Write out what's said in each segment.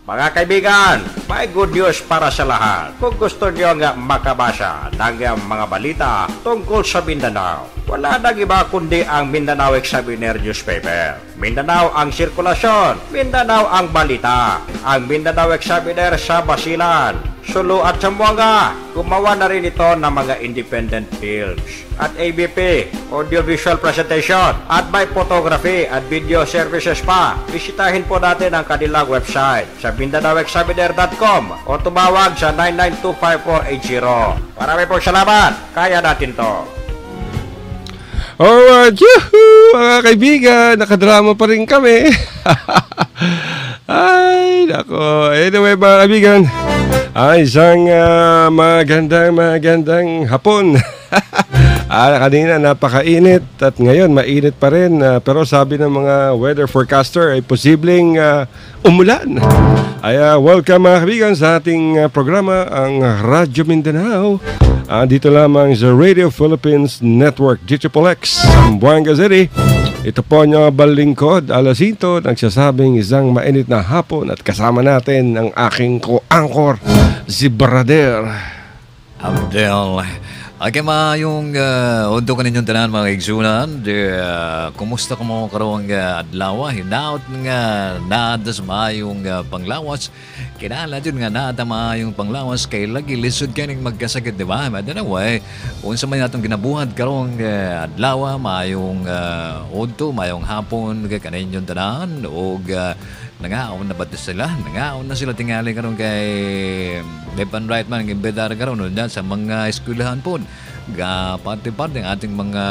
Mga kaibigan, may good news para sa lahat. Kung gusto nyo nga makabasa ng mga balita tungkol sa Mindanao, wala nang iba kundi ang Mindanao Examiner newspaper. Mindanao ang sirkulasyon, Mindanao ang balita. Ang Mindanao Examiner sa Basilan, Sulu at Zamboanga. Gumawa na rin ito ng mga independent films at ABP, audiovisual presentation, at may photography at video services pa. Bisitahin po natin ang kanilang website sa MindanaoExaminer.com o tumawag sa 9925480. Marami pong salamat. Kaya natin to. Alright, yuhuu! Mga kaibigan, nakadrama pa rin kami. Ay, nako. Anyway, mga kaibigan, isang magandang hapon. Kanina napakainit at ngayon mainit pa rin. Pero sabi ng mga weather forecaster ay posibleng umulan. Ay, welcome mga kaibigan sa ating programa, ang Radyo Mindanao. Dito lamang sa Radio Philippines Network, GCPLX, Zamboanga City. Ito po ang balingkod, Alasinto, nagsasabing isang mainit na hapon at kasama natin ang aking co-anchor, si Brother Abdel. Okay, yung undo ka ninyong tanan mga igsunan. Kumusta ka mo karong adlaw? Hinaot nga naadas maayong panglawas. Kinala dyan nga naata maayong panglawas. Kay lagi lisod ka ning magkasakit, di ba? Madanaway, unsa man natong ginabuhat karong adlaw, maayong undo, maayong hapon, kaninyong tanan, o nangaon na ba sila? Nangaon na sila tingali karon kay Depan Right man ng imbedar karon dyan sa mga eskwelahan po. Parte-parte ang atong mga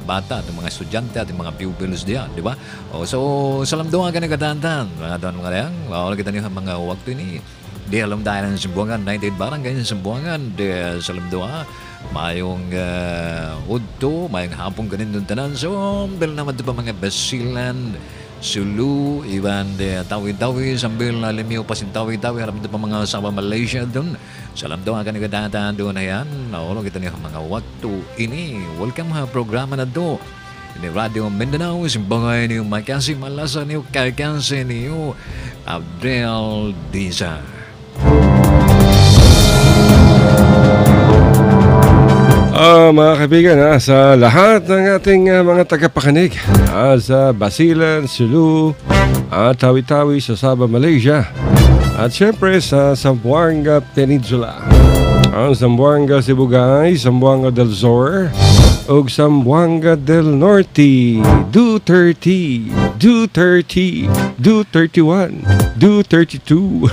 bata, atong mga estudyante, ating mga pupils diyan, di ba? So salam doon ka nagadantan. Mga doon mga lang, wala kita niyo mga waktu ini. Di alam tayo ng Zamboanga, 98 barangay ng Zamboanga. Salam doon mayong udto, mayong hapong ganun doon tanan. So, bil naman ito pa mga Basilan, Sulu, iban de tawi-tawi sambil limiw pasin tawi-tawi harap ito pa mga sama Malaysia doon. Salam doon akan nagdadaan doon na yan. Naulong kita niyo mga waktu ini. Welcome ha programa na do. Ini Radio Mindanao, simbangay niyo makasi malasa niyo kakansi niyo Abdel Diza. Mga kaibigan, sa lahat ng ating mga tagapakinig sa Basilan, Sulu, Tawi-Tawi sa Sabah, Malaysia, at syempre sa Zamboanga Peninsula, Zamboanga Sibugay, Zamboanga del Sur, o Zamboanga del Norte, Do-30, Do-30, Do-31, Do-32.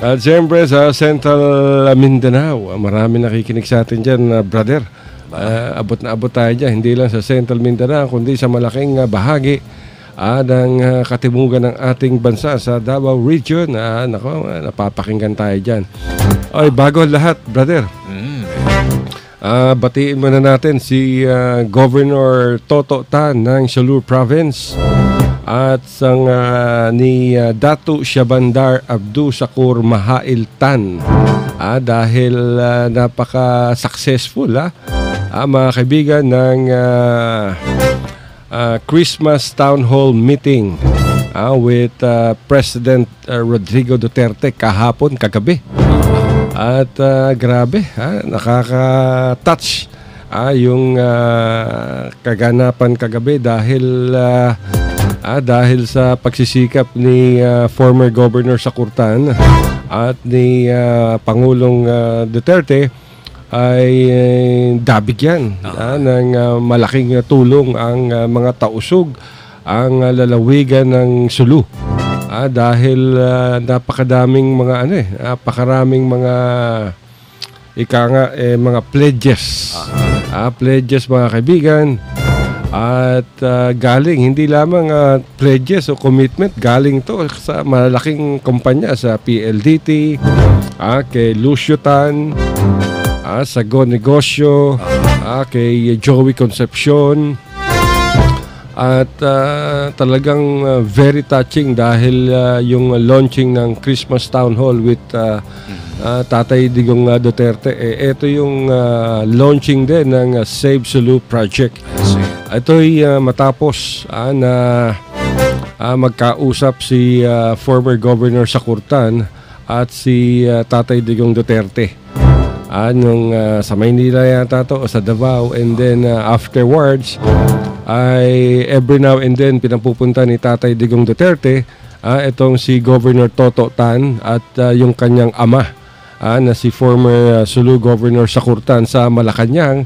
At siyempre sa Central Mindanao, marami nakikinig sa atin dyan, brother. Abot na abot tayo dyan, hindi lang sa Central Mindanao, kundi sa malaking bahagi ng katimugan ng ating bansa sa Davao Region. Napapakinggan tayo dyan. Ay, bago lahat, brother, batiin muna natin si Governor Toto Tan ng Sulu Province at sang ni Datu Syabandar Abdu Sakur Mahail Tan, dahil napaka-successful mga kaibigan ng Christmas Town Hall meeting with President Rodrigo Duterte kagabi. At grabe, nakaka-touch yung kaganapan kagabi dahil sa pagsisikap ni former Governor Sakurtan at ni Pangulong Duterte ay dabigyan ng malaking tulong ang mga tausug, ang lalawigan ng Sulu. Dahil napakaraming mga mga pledges. Pledges mga kaibigan. At galing, hindi lamang pledges o commitment, galing to sa malaking kumpanya, sa PLDT, kay Lucio Tan, sa Go Negosyo, kay Joey Concepcion. At talagang very touching dahil yung launching ng Christmas Town Hall with Tatay Digong Duterte, ito yung launching din ng Save Sulu Project. Ito'y matapos na magkausap si former Governor Sakurtan at si Tatay Digong Duterte. Nung sa Maynila yata to o sa Davao, and then afterwards ay every now and then pinapupunta ni Tatay Digong Duterte itong si Governor Toto Tan at yung kanyang ama na si former Sulu Governor Sakurtan sa Malacanang,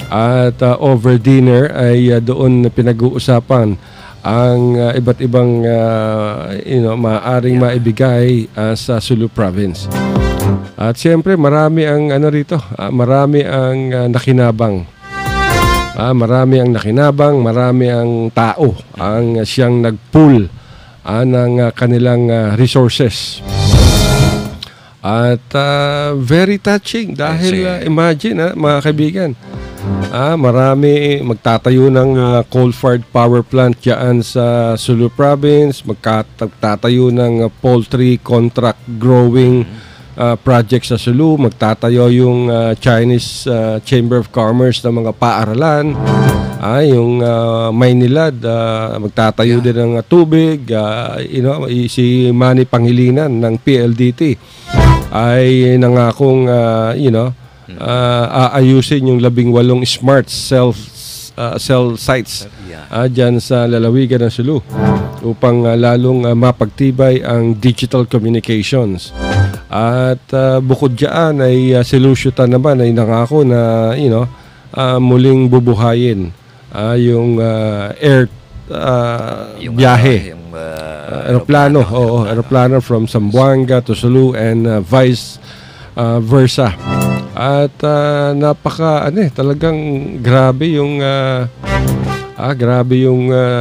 at over dinner ay doon pinag-uusapan ang iba't ibang maaaring maibigay sa Sulu Province. At siyempre marami ang marami ang nakinabang. Marami ang nakinabang, marami ang tao ang siyang nag-pool ng kanilang resources. At very touching dahil imagine mga kaibigan, marami magtatayo ng coal-fired power plant diyan sa Sulu Province, magtatayo ng poultry contract growing project sa Sulu, magtatayo yung Chinese Chamber of Commerce ng mga paaralan, yung Maynilad, magtatayo din ng tubig, si Manny Pangilinan ng PLDT ay nangakong aayusin yung 18 smart cell sites dyan sa lalawigan ng Sulu upang lalong mapagtibay ang digital communications. At bukod diyan ay si Luciutan naman ay nangako na muling bubuhayin yung air biyahe, aeroplano, aeroplano from Zamboanga to Sulu and vice versa. At talagang grabe yung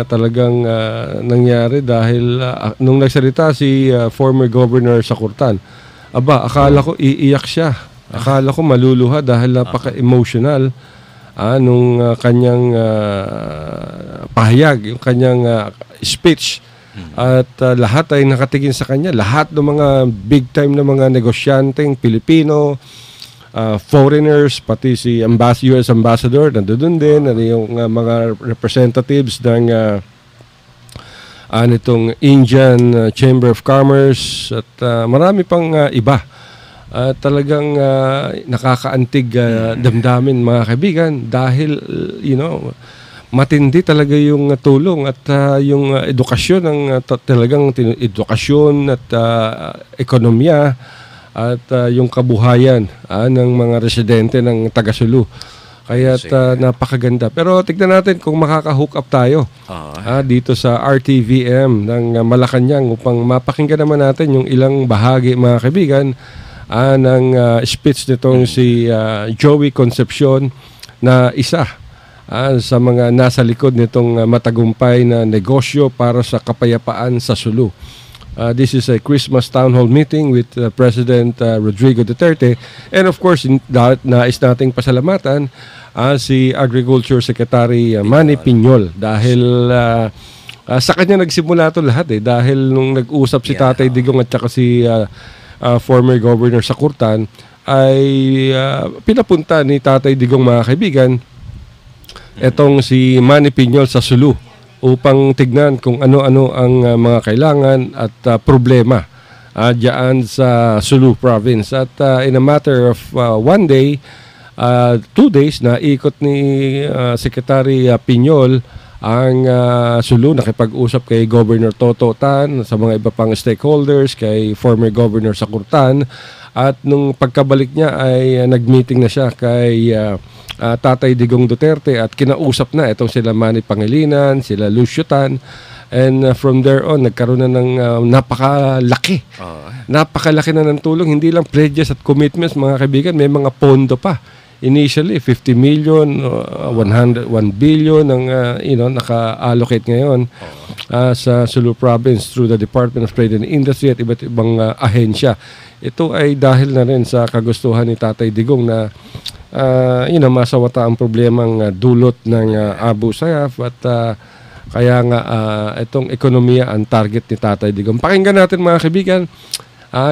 talagang nangyari dahil nung nagsalita si former Governor Sakurtan, akala ko iiyak siya. Akala ko maluluha dahil napaka-emotional nung kanyang pahayag, yung kanyang speech. At lahat ay nakatingin sa kanya. Lahat ng mga big time na mga negosyanteng Pilipino, foreigners, pati si US Ambassador nandoon din, yung mga representatives ng nitong Indian Chamber of Commerce at marami pang iba. Talagang nakakaantig damdamin mga kaibigan dahil matindi talaga yung tulong at yung edukasyon ng talagang edukasyon at ekonomiya at yung kabuhayan ng mga residente ng taga-Sulu. Kaya napakaganda. Pero tignan natin kung makaka-hook up tayo dito sa RTVM ng Malacanang upang mapakinggan naman natin yung ilang bahagi mga kaibigan ng speech nitong si Joey Concepcion na isa sa mga nasa likod nitong matagumpay na negosyo para sa kapayapaan sa Sulu. This is a Christmas town hall meeting with President Rodrigo Duterte, and of course nais nating pasalamatan si Agriculture Secretary Manny Piñol dahil sa kanya nagsimula ito lahat dahil nung nag-usap si Tatay Digong at saka si former Governor Sakurtan ay pinapunta ni Tatay Digong mga kaibigan etong si Manny Piñol sa Sulu upang tignan kung ano-ano ang mga kailangan at problema diyan sa Sulu Province. At in a matter of 1 day, 2 days, na ikot ni Secretary Piñol ang Sulu, nakipag-usap kay Governor Toto Tan, sa mga iba pang stakeholders, kay former Governor Sakurtan. At nung pagkabalik niya ay nag-meeting na siya kay Tatay Digong Duterte at kinausap na itong sila Manny Pangilinan, sila Luciutan, and from there on nagkaroon na ng napakalaki na ng tulong, hindi lang pledges at commitments mga kaibigan, may mga pondo pa. Initially 50 million, 1 billion ang naka-allocate ngayon sa Sulu Province through the Department of Trade and Industry at iba't ibang ahensya. Ito ay dahil na rin sa kagustuhan ni Tatay Digong na masawata ang problemang dulot ng Abu Sayyaf at kaya nga itong ekonomiya ang target ni Tatay Digong. Pakinggan natin mga kaibigan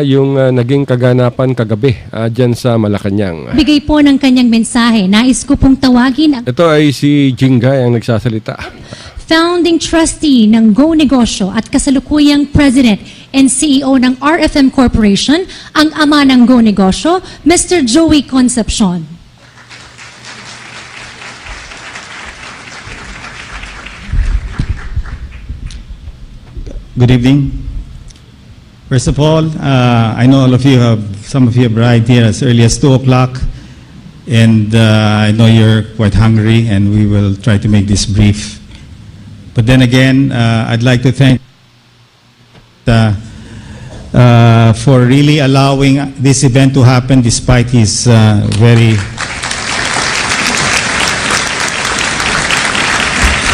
yung naging kaganapan kagabi dyan sa Malacanang. Bigay po ng kanyang mensahe. Nais ko pong tawagin. Ito ay si Jingay ang nagsasalita. founding trustee ng Go Negosyo at kasalukuyang president and CEO ng RFM Corporation, ang ama ng Go Negosyo, Mr. Joey Concepcion. Good evening. First of all, I know some of you have arrived here as early as 2 o'clock, and I know you're quite hungry, and we will try to make this brief. But then again, I'd like to thank for really allowing this event to happen despite his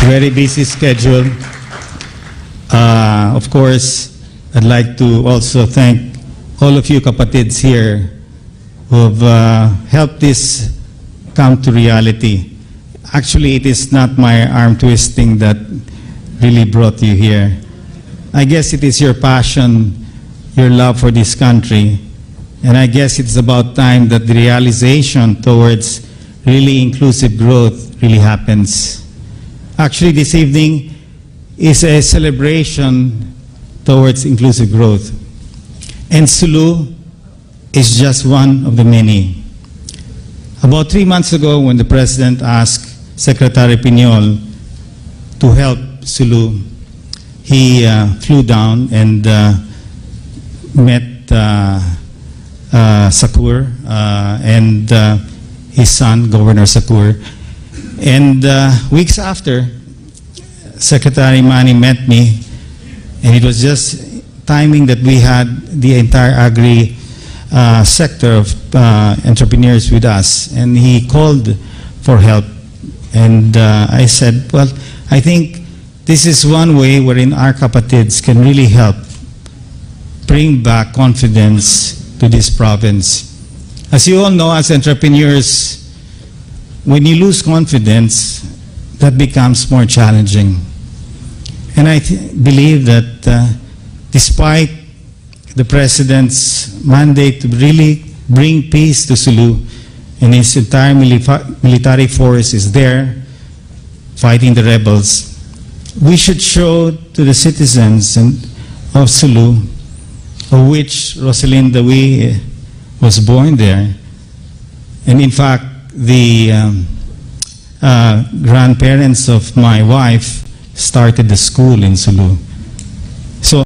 very busy schedule. Of course, I'd like to also thank all of you kapatids here who have helped this come to reality. Actually, it is not my arm twisting that really brought you here. I guess it is your passion, your love for this country, and I guess it's about time that the realization towards really inclusive growth really happens. Actually, this evening is a celebration towards inclusive growth. And Sulu is just one of the many. About 3 months ago, when the President asked Secretary Piñol to help Sulu, he flew down and met Sakur and his son, Governor Sakur. And weeks after, Secretary Manny met me, and it was just timing that we had the entire agri sector of entrepreneurs with us, and he called for help. And I said, well, I think this is one way wherein our kapatids can really help bring back confidence to this province. As you all know, as entrepreneurs, when you lose confidence, that becomes more challenging. And I believe that despite the President's mandate to really bring peace to Sulu, and his entire military force is there fighting the rebels, we should show to the citizens of Sulu, of which Rosalyn Dawi was born there, and in fact the grandparents of my wife started the school in Sulu. So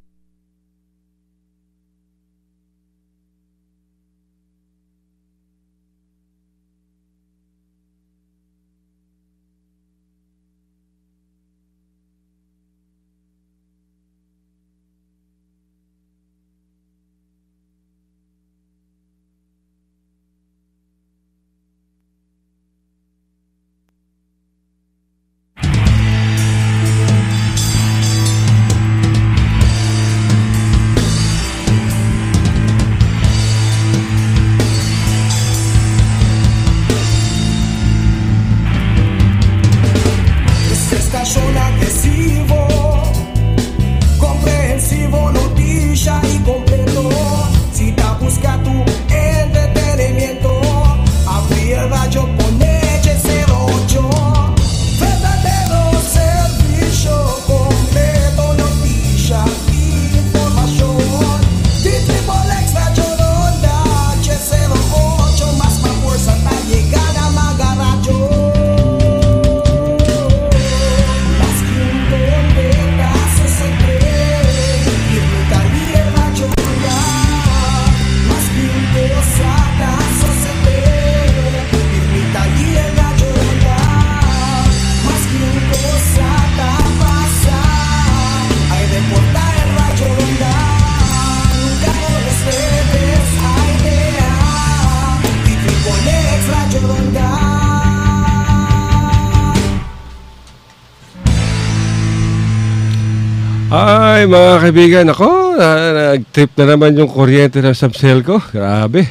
Ay, mga kaibigan, ako, nag-trip na naman yung kuryente ng subcell ko. Grabe.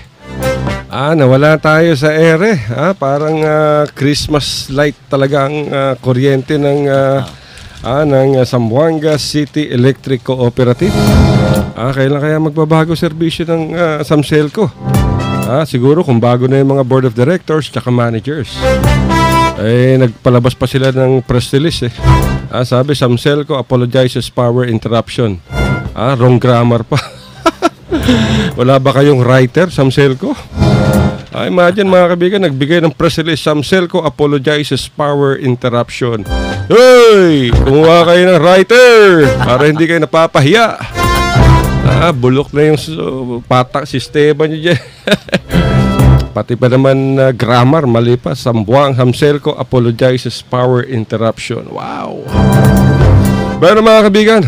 Nawala tayo sa ere. Parang Christmas light talaga ang kuryente ng Zamboanga City Electric Cooperative. Kailan kaya magbabago serbisyo ng subcell ko? Siguro kung bago na yung mga board of directors tsaka managers. Nagpalabas pa sila ng press release eh. Sabi, Samselco apologizes power interruption. Wrong grammar pa. Wala ba kayong writer, Samselco? Imagine mga kaibigan, nagbigay ng press release, Samselco apologizes power interruption. Hey! Kumuha kayo ng writer para hindi kayo napapahiya. Bulok na yung patak sistema nyo dyan. Pati pa naman grammar, mali pa. Sambuang Samselco apologizes power interruption. Wow! Pero mga kaibigan,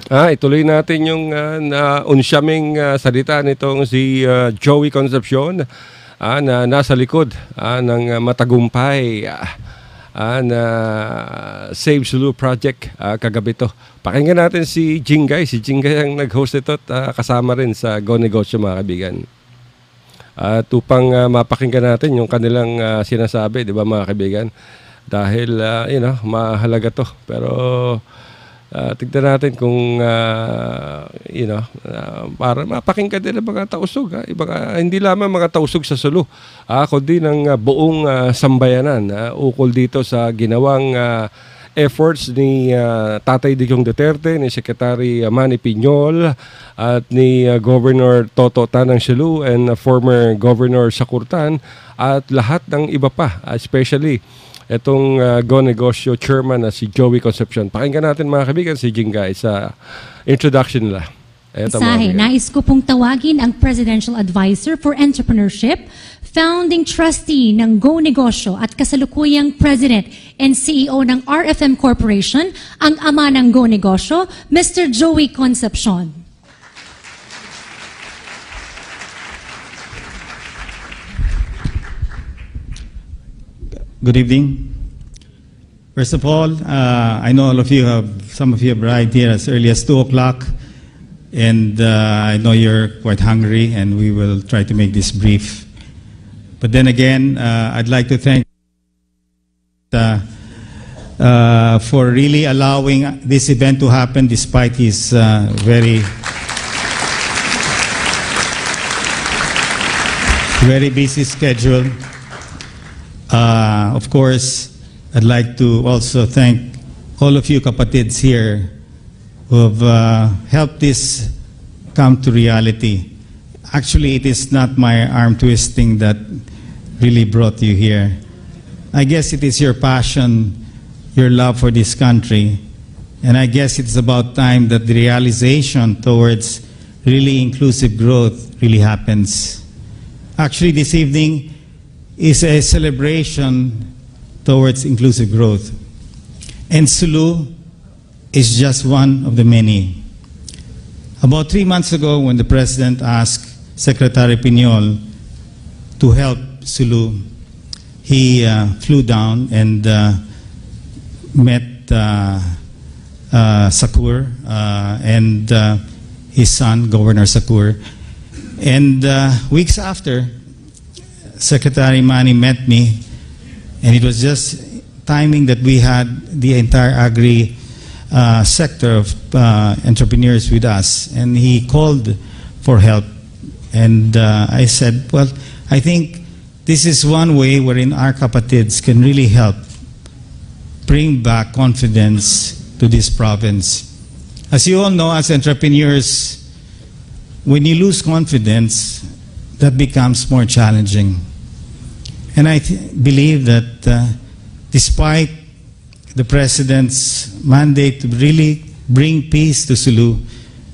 ituloy natin yung unsyaming salita nitong si Joey Concepcion na nasa likod ng matagumpay na Save Sulu Project kagabi to. Pakinggan natin si Jingay. Si Jingay ang nag-host ito at kasama rin sa Go Negosyo mga kaibigan. At upang mapakinggan natin yung kanilang sinasabi, di ba mga kaibigan? Dahil, mahalaga to. Pero tignan natin kung, para mapakinggan din ang mga tausog. Hindi lamang mga tausog sa Sulu, kundi ng buong sambayanan. Ukol dito sa ginawang efforts ni Tatay Digong Duterte, ni Secretary Manny Piñol, at ni Governor Toto Tanang Sulu and former Governor Sakurtan, at lahat ng iba pa, especially itong Go Negosyo chairman na si Joey Concepcion. Pakinggan natin mga kaibigan si Jingay sa introduction nila. Nais ko pong tawagin ang Presidential Advisor for Entrepreneurship, founding trustee ng Go Negosyo at kasalukuyang President and CEO ng RFM Corporation, ang ama ng Go Negosyo, Mr. Joey Concepcion. Good evening. First of all, I know some of you have arrived here as early as 2 o'clock, and I know you're quite hungry, and we will try to make this brief. But then again, I'd like to thank for really allowing this event to happen despite his very busy schedule. Of course, I'd like to also thank all of you kapatids here who have helped this come to reality. Actually, it is not my arm twisting that really brought you here. I guess it is your passion, your love for this country, and I guess it's about time that the realization towards really inclusive growth really happens. Actually, this evening is a celebration towards inclusive growth. And Sulu is just one of the many. About 3 months ago, when the President asked Secretary Piñol to help Sulu, he flew down and met Sakur and his son, Governor Sakur. And weeks after, Secretary Manny met me, and it was just timing that we had the entire agri sector of entrepreneurs with us, and he called for help. And I said, well, I think this is one way wherein our kapatids can really help bring back confidence to this province. As you all know, as entrepreneurs, when you lose confidence, that becomes more challenging. And I believe that despite the President's mandate to really bring peace to Sulu,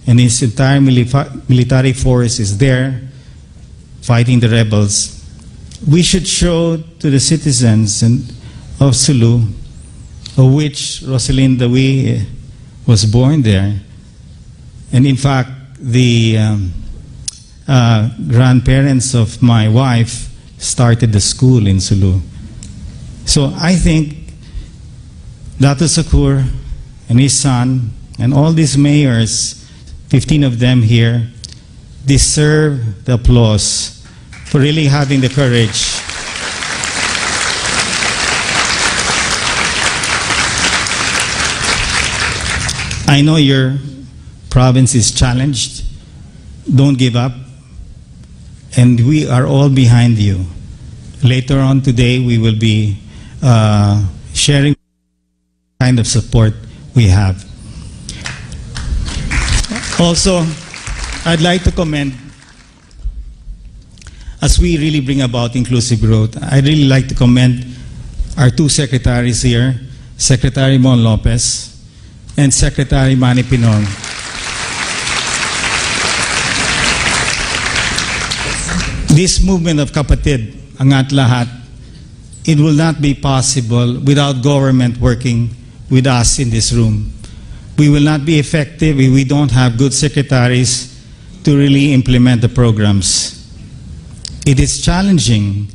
and his entire military force is there fighting the rebels, we should show to the citizens of Sulu, of which Rosalinda Dawi was born there, and in fact the grandparents of my wife started the school in Sulu. So I think Dato Sakur and his son and all these mayors, 15 of them here, deserve the applause for really having the courage I know your province is challenged. Don't give up. And we are all behind you. Later on today, we will be sharing kind of support we have. Also, I'd like to commend, as we really bring about inclusive growth, I'd really like to commend our two secretaries here, Secretary Mon Lopez and Secretary Manny Pinon. This movement of Kapatid, Angat Lahat, it will not be possible without government working with us in this room. We will not be effective if we don't have good secretaries to really implement the programs. It is challenging,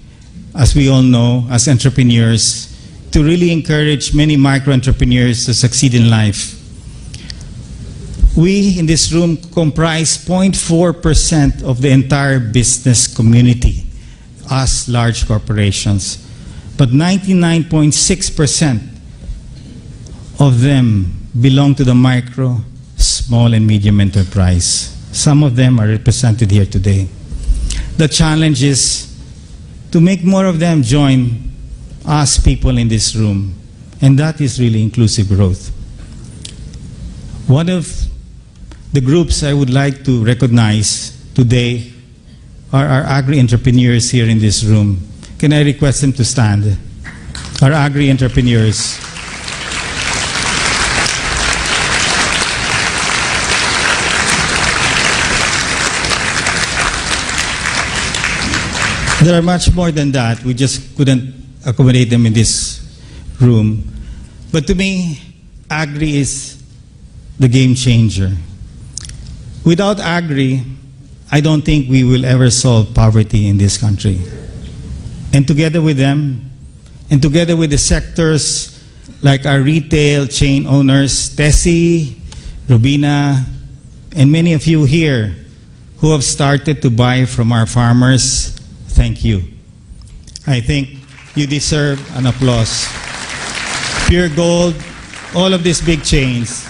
as we all know, as entrepreneurs, to really encourage many micro-entrepreneurs to succeed in life. We in this room comprise 0.4% of the entire business community, us large corporations. But 99.6% of them belong to the micro, small, and medium enterprise. Some of them are represented here today. The challenge is to make more of them join us people in this room, and that is really inclusive growth. One of the groups I would like to recognize today are our agri-entrepreneurs here in this room. Can I request them to stand? Our agri-entrepreneurs. There are much more than that. We just couldn't accommodate them in this room. But to me, agri is the game changer. Without agri, I don't think we will ever solve poverty in this country. And together with them, and together with the sectors like our retail chain owners, Tessie, Rubina, and many of you here who have started to buy from our farmers, thank you. I think you deserve an applause. Pure Gold, all of these big chains.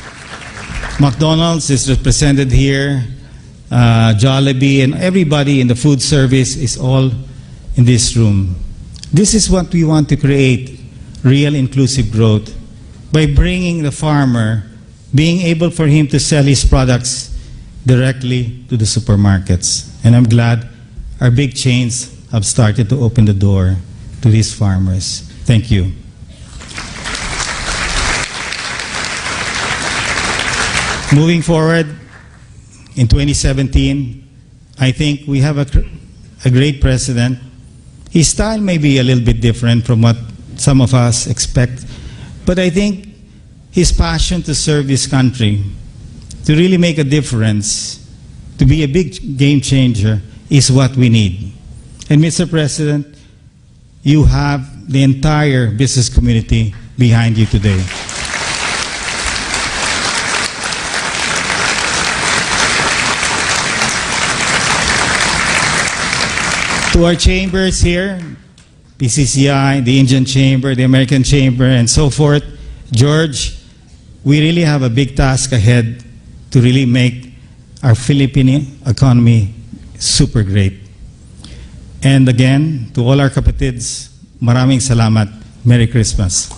McDonald's is represented here, Jollibee, and everybody in the food service is all in this room. This is what we want to create, real inclusive growth, by bringing the farmer, being able for him to sell his products directly to the supermarkets. And I'm glad our big chains have started to open the door to these farmers. Thank you. Moving forward, in 2017, I think we have a great president. His style may be a little bit different from what some of us expect, but I think his passion to serve this country, to really make a difference, to be a big game changer, is what we need. And Mr. President, you have the entire business community behind you today. To our chambers here, PCCI, the Indian Chamber, the American Chamber, and so forth, George, we really have a big task ahead to really make our Philippine economy super great. And again, to all our kapatids, maraming salamat. Merry Christmas.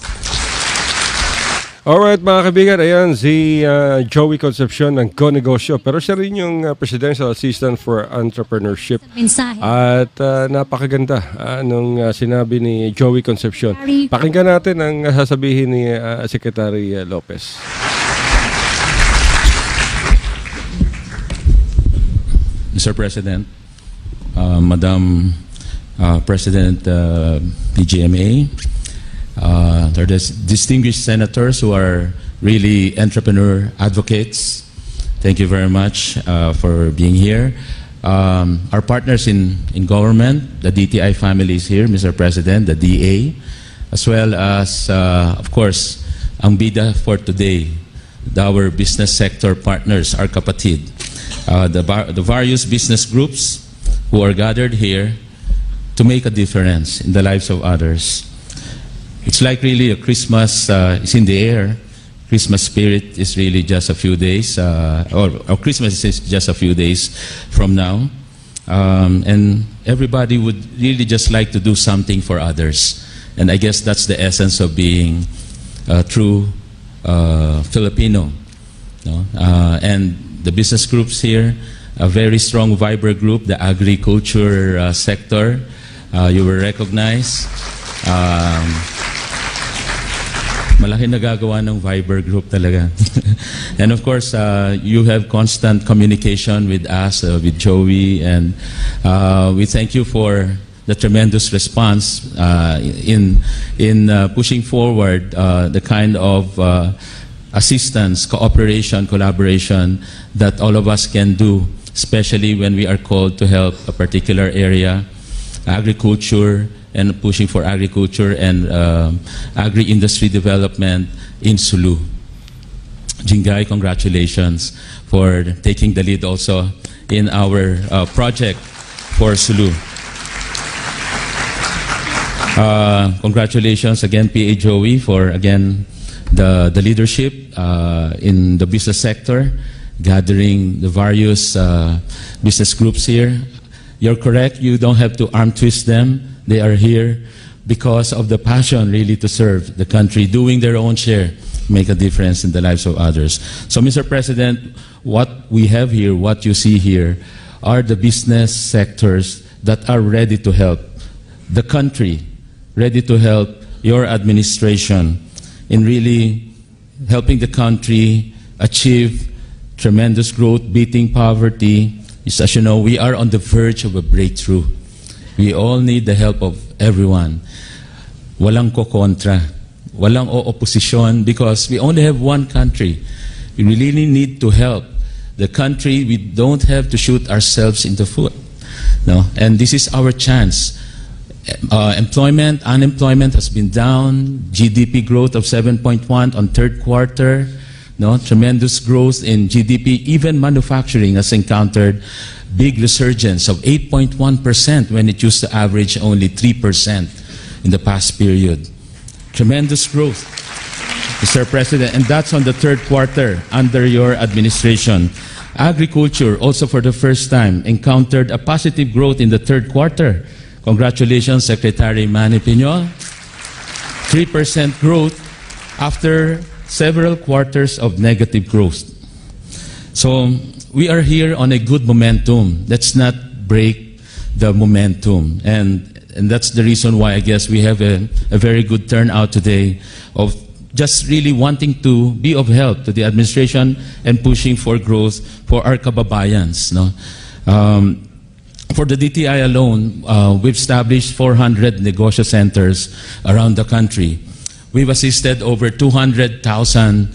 Alright mga kaibigan, ayan si Joey Concepcion ng Go Negosyo. Pero siya rin yung Presidential Assistant for Entrepreneurship. Mensahe. At napakaganda nung sinabi ni Joey Concepcion. Pakinggan natin ang sasabihin ni Secretary Lopez. Mr. President, Madam President PGMA, there are distinguished senators who are really entrepreneur advocates. Thank you very much for being here. Our partners in government, the DTI family is here, Mr. President, the DA, as well as, of course, ang bida for today, our business sector partners, our kapatid, the various business groups who are gathered here to make a difference in the lives of others. It's like really a Christmas is in the air. Christmas spirit is really just a few days, or Christmas is just a few days from now. And everybody would really just like to do something for others. And I guess that's the essence of being a true Filipino. No? And the business groups here, a very strong Viber group, the agriculture sector, you will recognize. Malaki nagagawa ng Viber group talaga. And of course, you have constant communication with us, with Joey, and we thank you for the tremendous response in pushing forward the kind of assistance, cooperation, collaboration that all of us can do, especially when we are called to help a particular area, agriculture, and pushing for agriculture and agri-industry development in Sulu. Jingay, congratulations for taking the lead also in our project for Sulu. Congratulations again, PA Joey, for again the leadership in the business sector, gathering the various business groups here. You're correct, you don't have to arm twist them. They are here because of the passion really to serve the country, doing their own share, make a difference in the lives of others. So, Mr. President, what we have here, what you see here, are the business sectors that are ready to help the country, ready to help your administration in really helping the country achieve tremendous growth, beating poverty. As you know, we are on the verge of a breakthrough. We all need the help of everyone. Walang ko-kontra, walang o-opposition, because we only have one country. We really need to help the country. We don't have to shoot ourselves in the foot. No? And this is our chance. Unemployment has been down, GDP growth of 7.1 on third quarter, no? Tremendous growth in GDP. Even manufacturing has encountered big resurgence of 8.1% when it used to average only 3% in the past period. Tremendous growth, Mr. President, and that's on the third quarter under your administration. Agriculture, also for the first time, encountered a positive growth in the third quarter. Congratulations, Secretary Manny Piñol. 3% growth after several quarters of negative growth. So we are here on a good momentum. Let's not break the momentum. And that's the reason why I guess we have a very good turnout today of just really wanting to be of help to the administration and pushing for growth for our kababayans. No? For the DTI alone, we've established 400 negosyo centers around the country. We've assisted over 200,000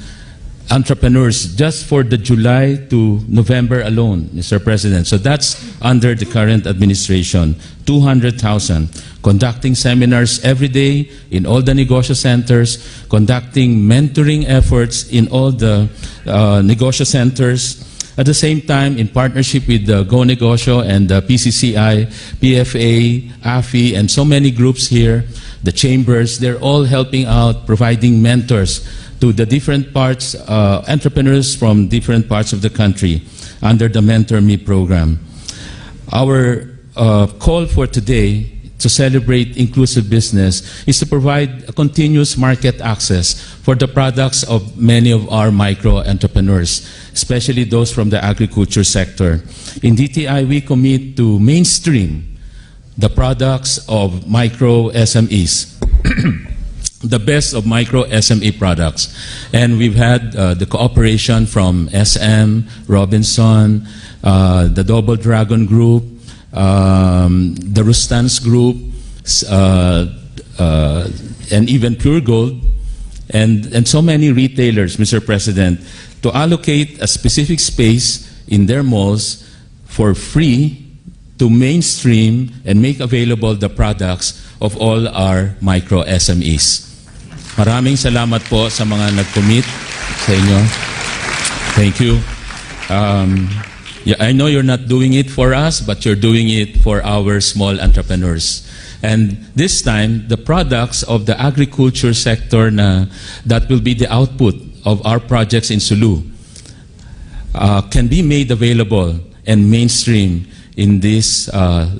entrepreneurs just for the July to November alone, Mr. President. So that's under the current administration, 200,000. Conducting seminars every day in all the negosyo centers, conducting mentoring efforts in all the negosyo centers. At the same time, in partnership with the Go Negosyo and the PCCI, PFA, AFI, and so many groups here, the chambers, they're all helping out, providing mentors to the different parts, entrepreneurs from different parts of the country under the Mentor Me program. Our call for today to celebrate inclusive business is to provide a continuous market access for the products of many of our micro entrepreneurs, especially those from the agriculture sector. In DTI, we commit to mainstream the products of micro SMEs. The best of micro SME products. And we've had the cooperation from SM, Robinson, the Double Dragon Group, the Rustans Group, and even Pure Gold, and so many retailers, Mr. President, to allocate a specific space in their malls for free to mainstream and make available the products of all our micro SMEs. Maraming salamat po sa mga nag-commit sa inyo. Thank you. Yeah, I know you're not doing it for us, but you're doing it for our small entrepreneurs. And this time, the products of the agriculture sector that will be the output of our projects in Sulu can be made available and mainstream in these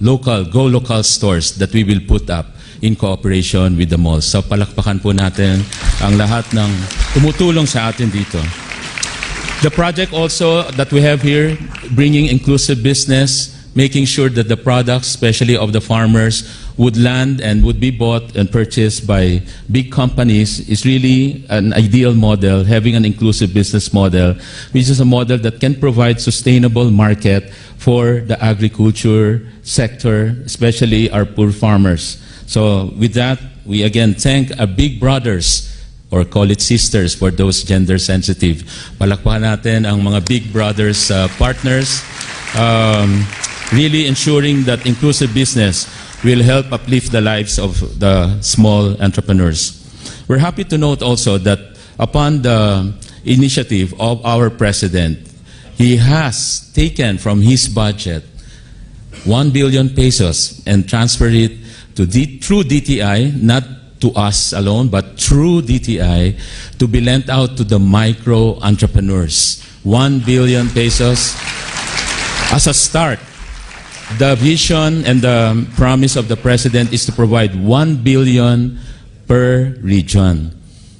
local, Go Local stores that we will put up in cooperation with the malls. So palakpakan po natin ang lahat ng tumutulong sa atin dito. The project also that we have here, bringing inclusive business, making sure that the products, especially of the farmers, would land and would be bought and purchased by big companies is really an ideal model, having an inclusive business model, which is a model that can provide sustainable market for the agriculture sector, especially our poor farmers. So with that, we again thank our big brothers, or call it sisters for those gender sensitive. Palakpakan natin ang mga big brothers partners, really ensuring that inclusive business will help uplift the lives of the small entrepreneurs. We're happy to note also that upon the initiative of our president, he has taken from his budget 1 billion pesos and transferred it to through DTI, not to us alone, but through DTI, to be lent out to the micro entrepreneurs. 1 billion pesos as a start. The vision and the promise of the president is to provide 1 billion per region.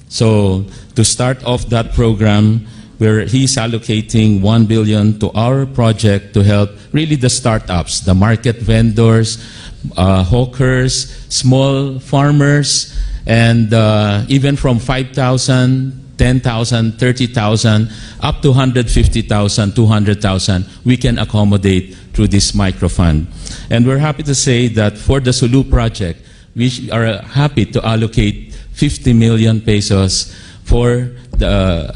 So to start off that program, where he's allocating 1 billion to our project to help really the startups, the market vendors, hawkers, small farmers, and even from 5,000, 10,000, 30,000, up to 150,000, 200,000, we can accommodate through this microfund. And we're happy to say that for the Sulu project, we are happy to allocate 50 million pesos for the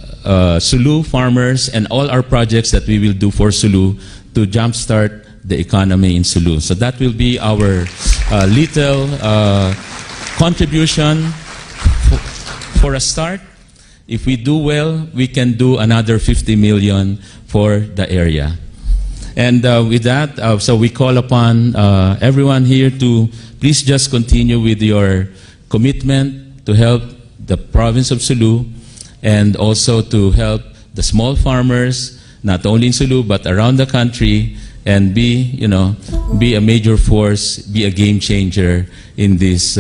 Sulu farmers and all our projects that we will do for Sulu to jumpstart the economy in Sulu. So that will be our little contribution for a start. If we do well, we can do another 50 million for the area. And with that, so we call upon everyone here to please just continue with your commitment to help the province of Sulu and also to help the small farmers, not only in Sulu but around the country, and be a major force, be a game changer in this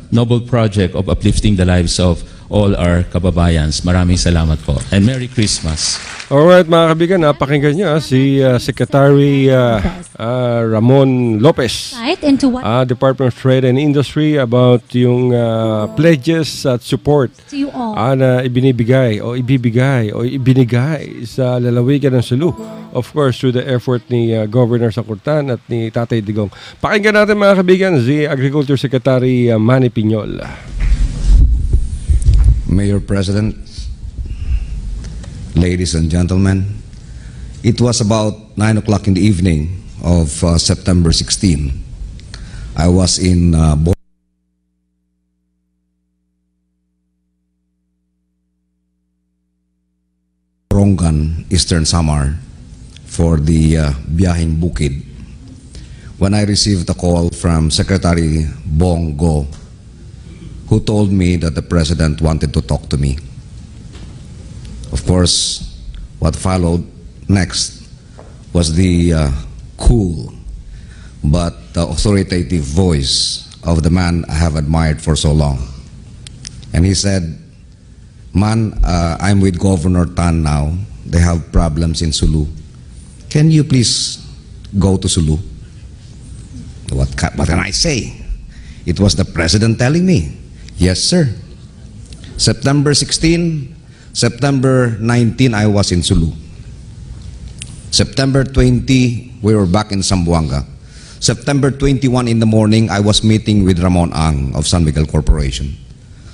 noble project of uplifting the lives of all our kababayans. Maraming salamat po. And Merry Christmas. Alright mga kaibigan, napakinggan nyo si Secretary Ramon Lopez, Into what Department of Trade and Industry, about yung pledges at support to you all. na ibinibigay sa lalawigan ng Sulu. Of course, through the effort ni Governor Sakurtan at ni Tatay Digong. Pakinggan natin mga kaibigan si Agriculture Secretary Manny Piñol. Mayor President, ladies and gentlemen, it was about 9 o'clock in the evening of September 16. I was in Borongan, Eastern Samar, for the Biyahing Bukid, when I received a call from Secretary Bongo, who told me that the President wanted to talk to me. Of course, what followed next was the cool but authoritative voice of the man I have admired for so long. And he said, "Man, I'm with Governor Tan now. They have problems in Sulu. Can you please go to Sulu?" What can I say? It was the President telling me. Yes, sir. September 16, September 19, I was in Sulu. September 20, we were back in Zamboanga. September 21 in the morning, I was meeting with Ramon Ang of San Miguel Corporation.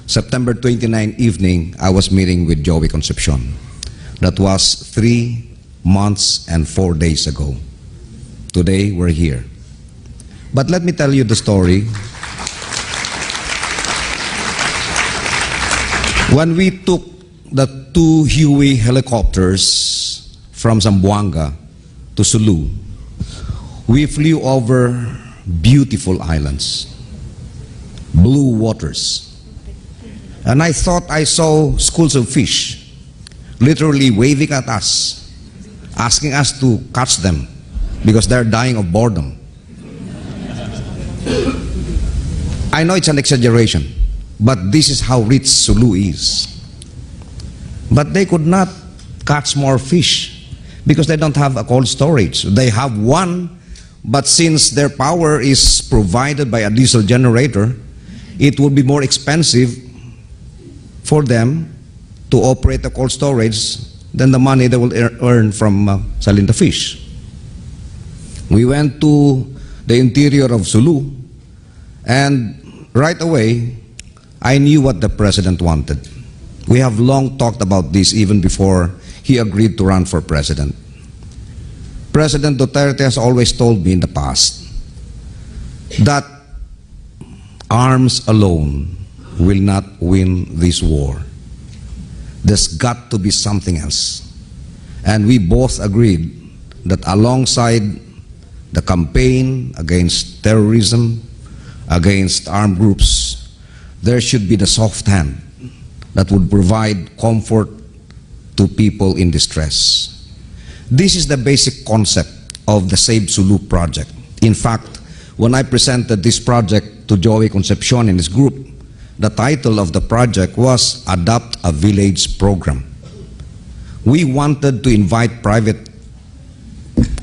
September 29 evening, I was meeting with Joey Concepcion. That was 3 months and 4 days ago. Today, we're here. But let me tell you the story. When we took the 2 Huey helicopters from Zamboanga to Sulu, we flew over beautiful islands, blue waters. And I thought I saw schools of fish literally waving at us, asking us to catch them because they're dying of boredom. I know it's an exaggeration, but this is how rich Sulu is. But they could not catch more fish because they don't have a cold storage. They have one, but since their power is provided by a diesel generator, it will be more expensive for them to operate a cold storage than the money they will earn from selling the fish. We went to the interior of Sulu, and right away, I knew what the president wanted. We have long talked about this even before he agreed to run for president. President Duterte has always told me in the past that arms alone will not win this war. There's got to be something else. And we both agreed that alongside the campaign against terrorism, against armed groups, there should be the soft hand that would provide comfort to people in distress. This is the basic concept of the Save Sulu project. In fact, when I presented this project to Joey Concepcion and his group, the title of the project was Adopt a Village Program. We wanted to invite private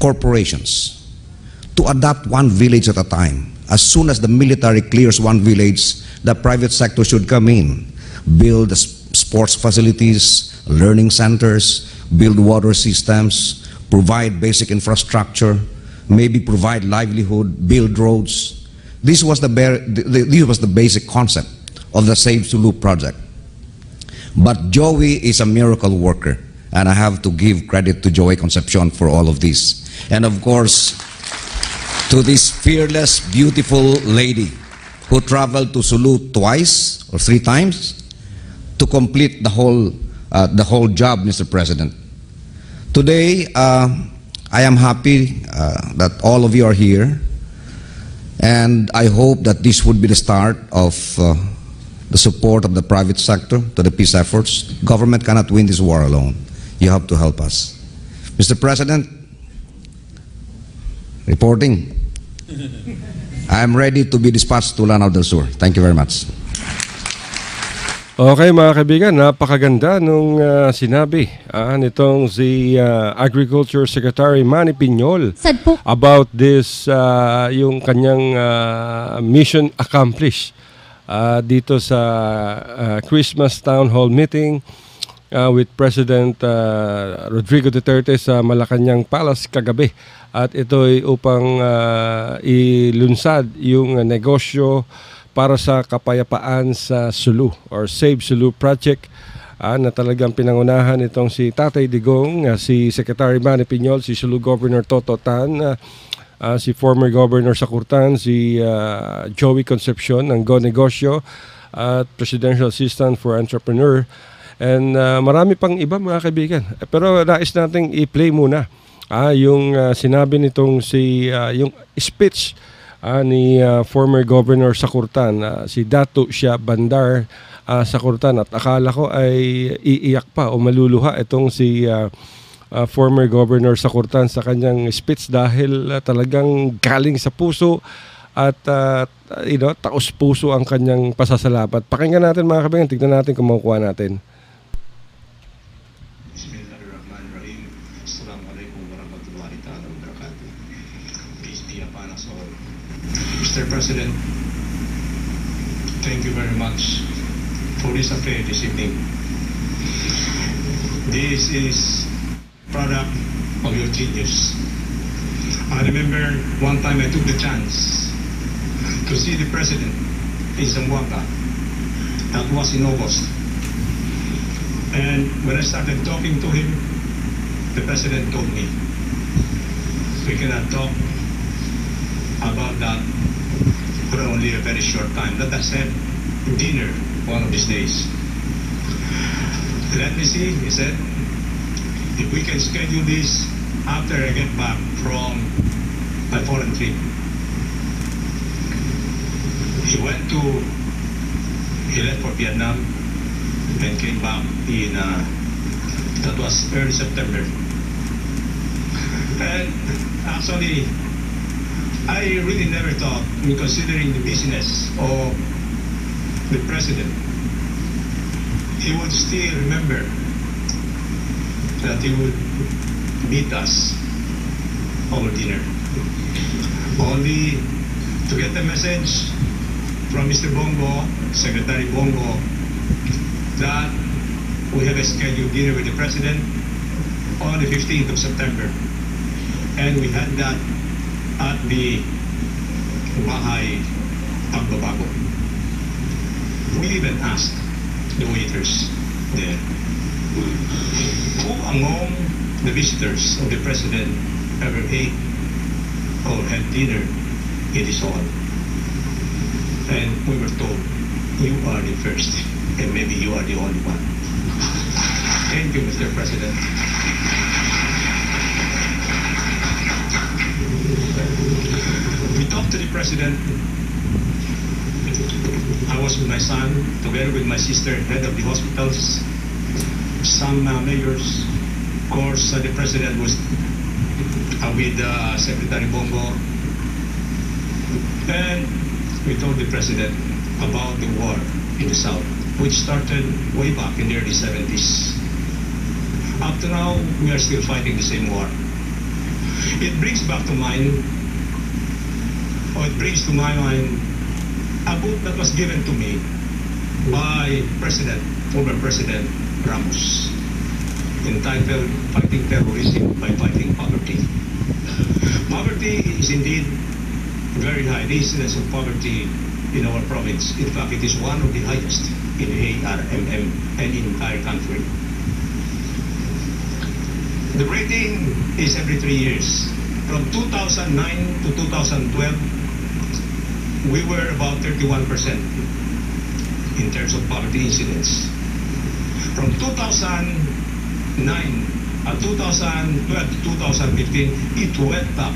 corporations to adopt one village at a time. As soon as the military clears one village, the private sector should come in, build sports facilities, learning centers, build water systems, provide basic infrastructure, maybe provide livelihood, build roads. This was the basic concept of the Save Sulu project. But Joey is a miracle worker, and I have to give credit to Joey Concepcion for all of this. And of course, to this fearless, beautiful lady who traveled to Sulu twice or 3 times to complete the whole job, Mr. President. Today, I am happy that all of you are here, and I hope that this would be the start of the support of the private sector to the peace efforts. Government cannot win this war alone. You have to help us. Mr. President, reporting. I am ready to be dispatched to Lanao del Sur. Thank you very much. Okay mga kaibigan, napakaganda nung sinabi nitong si Agriculture Secretary Manny Piñol about this, yung kanyang mission accomplished dito sa Christmas Town Hall meeting with President Rodrigo Duterte sa Malacanang Palace kagabi. At ito'y upang ilunsad yung negosyo para sa kapayapaan sa Sulu or Save Sulu Project na talagang pinangunahan itong si Tatay Digong, si Secretary Manny Piñol, si Sulu Governor Toto Tan, si former Governor Sakurtan, si Joey Concepcion ng Go Negosyo at Presidential Assistant for Entrepreneur, and marami pang iba mga kaibigan. Pero nais nating i-play muna yung sinabi nitong si yung speech ni former Governor Sakurtan, si Datu Shia Bandar Sakurtan, at akala ko ay iiyak pa o maluluha itong si former Governor Sakurtan sa kanyang speech dahil talagang galing sa puso at taos puso ang kanyang pasasalamat. Pakinggan natin mga kaibigan, tignan natin kung makukuha natin. Mr. President, thank you very much for this affair this evening. This is product of your genius. I remember one time I took the chance to see the President in Zamboanga. That was in August. And when I started talking to him, the President told me, we cannot talk about that for only a very short time. Let us have dinner one of these days. Let me see, he said, if we can schedule this after I get back from my foreign trip. He left for Vietnam and came back in, that was early September. And actually, I really never thought, considering the business of the president, he would still remember that he would meet us over dinner. Only to get the message from Mr. Bongo, Secretary Bongo, that we have a scheduled dinner with the president on the 15th of September. And we had that at the Bahay Pagbabago. We even asked the waiters there, who among the visitors of the president ever ate or had dinner in this hall? And we were told, you are the first, and maybe you are the only one. Thank you, Mr. President. We talked to the president. I was with my son, together with my sister, head of the hospitals, some mayors. Of course, the president was with Secretary Bongo. And we told the president about the war in the South, which started way back in the early 70s. Up to now, we are still fighting the same war. It brings to my mind a book that was given to me by former President Ramos, entitled Fighting Terrorism by Fighting Poverty. Poverty is indeed very high. The incidence of poverty in our province, in fact, it is one of the highest in ARMM and in the entire country. The rating is every 3 years. From 2009 to 2012, we were about 31% in terms of poverty incidence. From 2009 2012 to 2015, it went up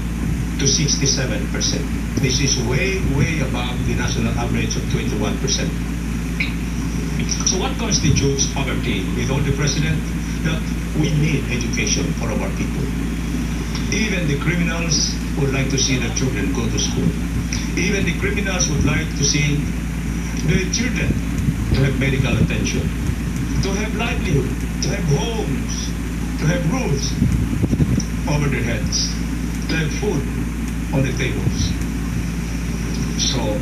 to 67%. This is way, way above the national average of 21%. So what constitutes poverty? We told the president that we need education for our people. Even the criminals would like to see their children go to school. Even the criminals would like to see their children to have medical attention, to have livelihood, to have homes, to have roofs over their heads, to have food on the tables. So,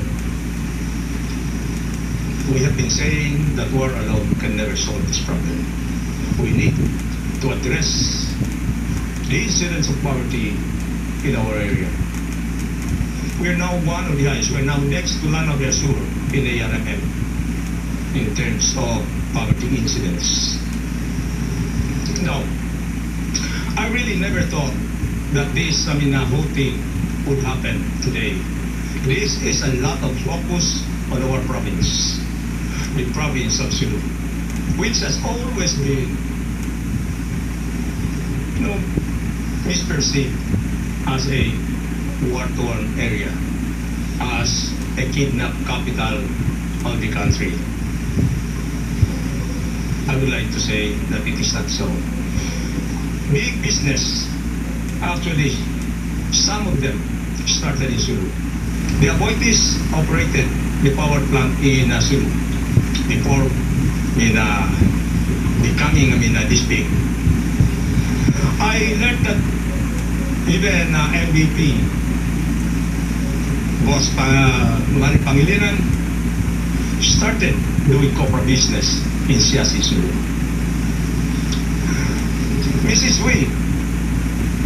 we have been saying that war alone can never solve this problem. We need to address the incidence of poverty in our area. We are now one of the highest. We are now next to Lanao del Sur in ARMM in terms of poverty incidence. Now, I really never thought that this voting would happen today. This is a lot of focus on our province, the province of Sulu, which has always been, misperceived as a war-torn area, as a kidnapped capital of the country. I would like to say that it is not so. Big business, actually, some of them started in Sulu. The Aboitiz operated the power plant in Sulu before becoming this big. I learned that even MVP, Boss Manny Pangilinan, started doing copra business in Siasi, Sulu. Mrs. Wei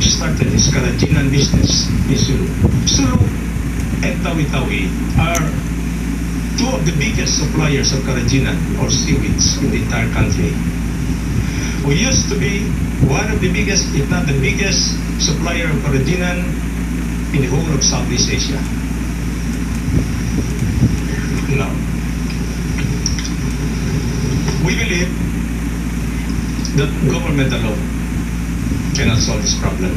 started his Karajinan business in Sulu. Sulu and Tawi-Tawi are two of the biggest suppliers of Karajinan or seaweeds in the entire country. We used to be one of the biggest, if not the biggest, supplier of Karajinan in the whole of Southeast Asia. Now, we believe that government alone cannot solve this problem.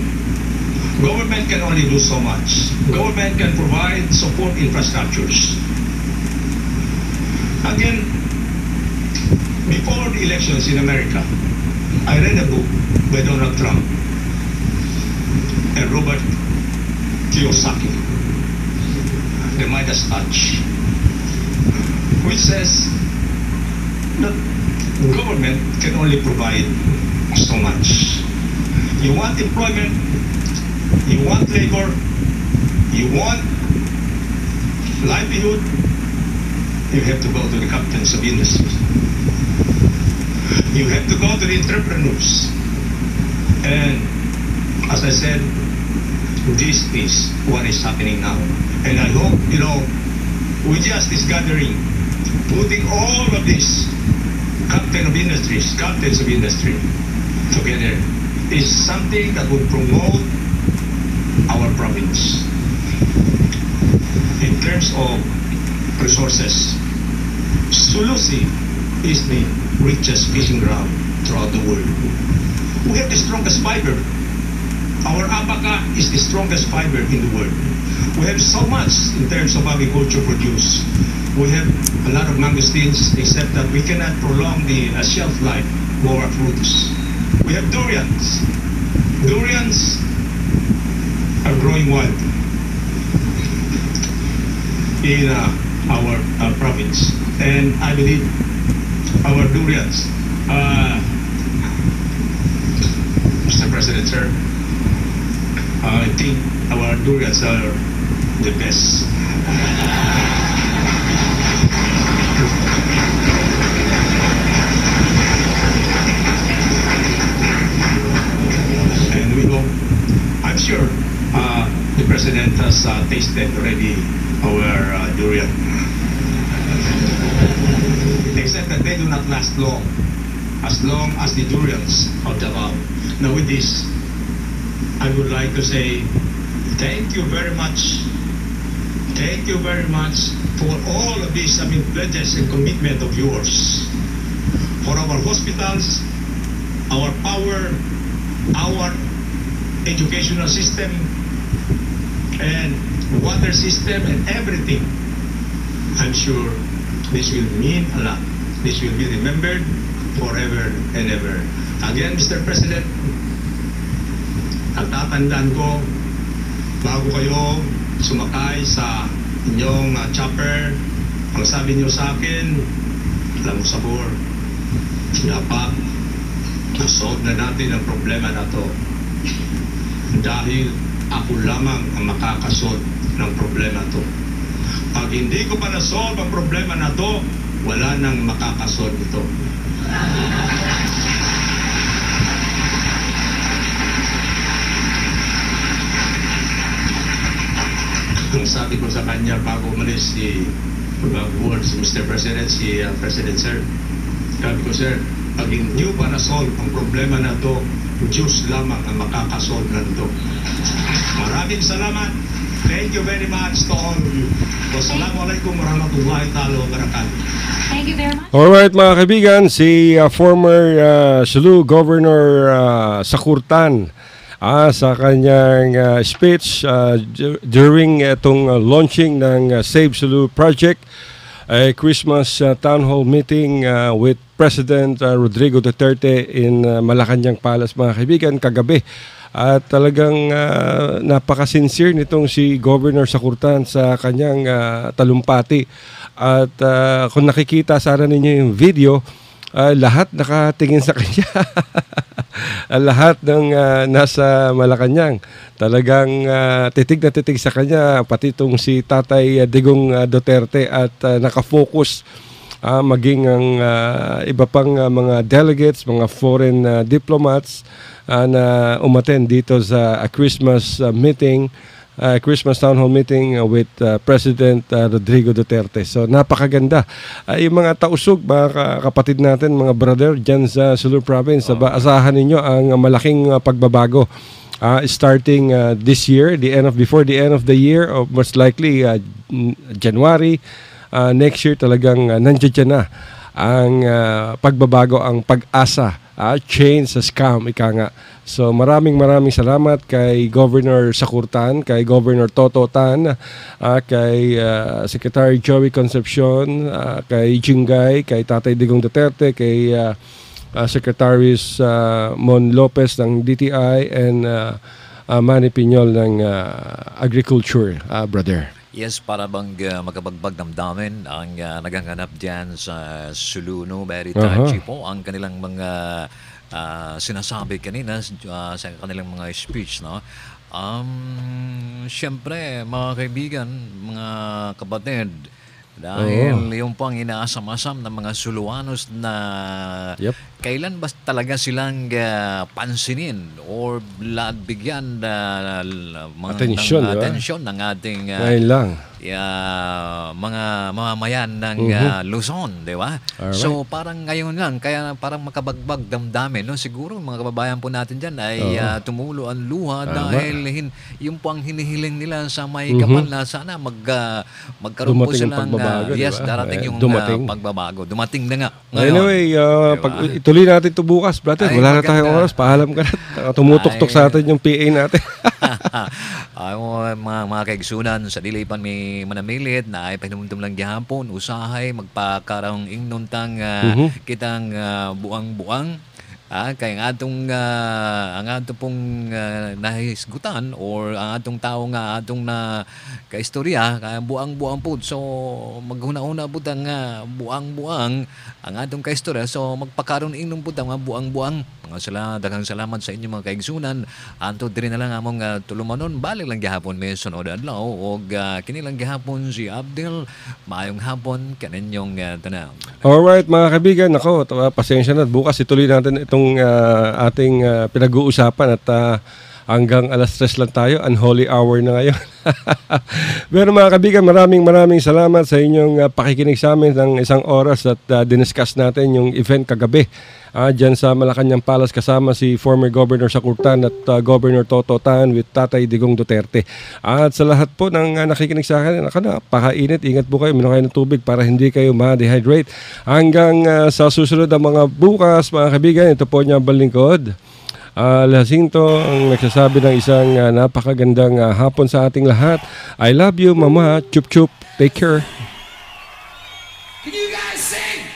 Government can only do so much. Government can provide support infrastructures. Again, before the elections in America, I read a book by Donald Trump and Robert Kiyosaki. the Midas touch, which says that government can only provide so much. You want employment, you want labor, you want livelihood, you have to go to the captains of industry. You have to go to the entrepreneurs. And as I said, this is what is happening now. And I hope, we just this gathering, putting all of these captains of industry together is something that will promote our province. In terms of resources, Sulusi is the richest fishing ground throughout the world. We have the strongest fiber. Our abaca is the strongest fiber in the world. We have so much in terms of agriculture produce. We have a lot of mangosteens, except that we cannot prolong the shelf life of our fruits. We have durians. Durians are growing wild in our province. And I believe our durians, Mr. President, sir, I think our durians are the best. And we hope, I'm sure the President has tasted already our durian. Except that they do not last long as the durians of Davao. Now with this, I would like to say thank you very much. Thank you very much for all of these pledges and commitment of yours. For our hospitals, our power, our educational system, and water system, and everything. I'm sure this will mean a lot. This will be remembered forever and ever. Again, Mr. President, natatandaan ko, bago kayo sumakay sa inyong chopper, ang sabi niyo sa akin, alam mo sabor, dapat nasolve na natin ang problema na to. Dahil ako lamang ang makakasolve ng problema to. Pag hindi ko pa nasolve ang problema na to, wala nang makakasolve ito. Kung sabi ko sa kanya bago umalis si Mr. President, si President Sir, sabi ko, Sir, pag hindi pa na-solve ang problema na to, Diyos lamang ang makakasolve na ito. Maraming salamat. Thank you very much to all of you. Wassalamualaikum warahmatullahi ta'ala wabarakatuh. Thank you very much. Alright mga kaibigan, si former Sulu Governor Sakurtan sa kanyang speech during itong launching ng Save Sulu Project, a Christmas town hall meeting with President Rodrigo Duterte in Malacanang Palace mga kaibigan kagabi. At talagang napaka-sincere nitong si Governor Sakurtan sa kanyang talumpati. At kung nakikita sana ninyo yung video, lahat nakatingin sa kanya. Lahat ng nasa Malacanang talagang titig na titig sa kanya, pati itong si Tatay Digong Duterte, at nakafocus maging ang iba pang mga delegates, mga foreign diplomats na umattend dito sa Christmas meeting, Christmas town hall meeting with President Rodrigo Duterte. So napakaganda. Yung mga tausog, mga kapatid natin, mga brother dyan sa Sulu Province, asahan ninyo ang malaking pagbabago starting this year, before the end of the year, or most likely January next year. Talagang nandiyan na ang pagbabago, ang pag-asa, change sa scam, ika nga. So maraming salamat kay Governor Sakurtan, kay Governor Toto Tan, kay Secretary Joey Concepcion, kay Jingay, kay Tatay Digong Duterte, kay Secretaries Mon Lopez ng DTI, and Manny Piñol ng Agriculture, brother. Yes, para bang magabagbag damdamin ang nagaganap diyan sa Suluno. Very touchy po ang kanilang mga sinasabi kanina sa kanilang mga speech, no? Siyempre, mga kaibigan, mga kapatid, dahil yung pang inaasam-asam ng mga Suluanos na kailan ba talaga silang pansinin or bigyan atensyon ng ating mga mamamayan ng Luzon, di ba? So parang ngayon lang, kaya parang makabagbag damdamin, no? Siguro mga kababayan po natin dyan ay tumulo ang luha dahil yung po ang hinihiling nila sa may kapal na sana magkaroon po silang darating yung pagbabago. Dumating na nga ngayon. Anyway, pag ituloy natin ito bukas, brother. Wala na tayong oras. Paalam ka na. Tumutok-tok sa atin yung PA natin. mga kaigsunan sa dilipan may manamilit na ay pinumundum lang gihapon usahay magpakarang ingnontang kitang buang-buang kay ang atong pong nahisgutan or ang atong tao nga atong na kaistorya kay buang-buang po, so maghuna-una po ang buang-buang ang atong kaistorya, so magpakaron ingnon po ang buang-buang. Mga daghang salamat sa inyo mga kaigsunan. Anto diri na lang among tulumanon balik lang gihapon may sunod adlaw og kini lang gihapon si Abdel. Maayong hapon kaninyong tanaw. Alright mga kaibigan, ako pasensya na, bukas ituloy natin itong ating pinag-uusapan at hanggang alas 3 lang tayo, unholy hour na ngayon. Pero mga kaibigan, maraming salamat sa inyong pakikinig sa amin ng isang oras at diniscuss natin yung event kagabi dyan sa Malacanang Palace kasama si former Governor Sakurtan at Governor Toto Tan with Tatay Digong Duterte. At sa lahat po ng nakikinig sa akin, napakainit, ingat po kayo, minom kayo ng tubig para hindi kayo ma-dehydrate. Hanggang sa susunod na mga bukas mga kaibigan, ito po niya balingkod. Jacinto ang nagsasabi ng isang napakagandang hapon sa ating lahat. I love you, Mama. Chup chup. Take care. Can you guys sing?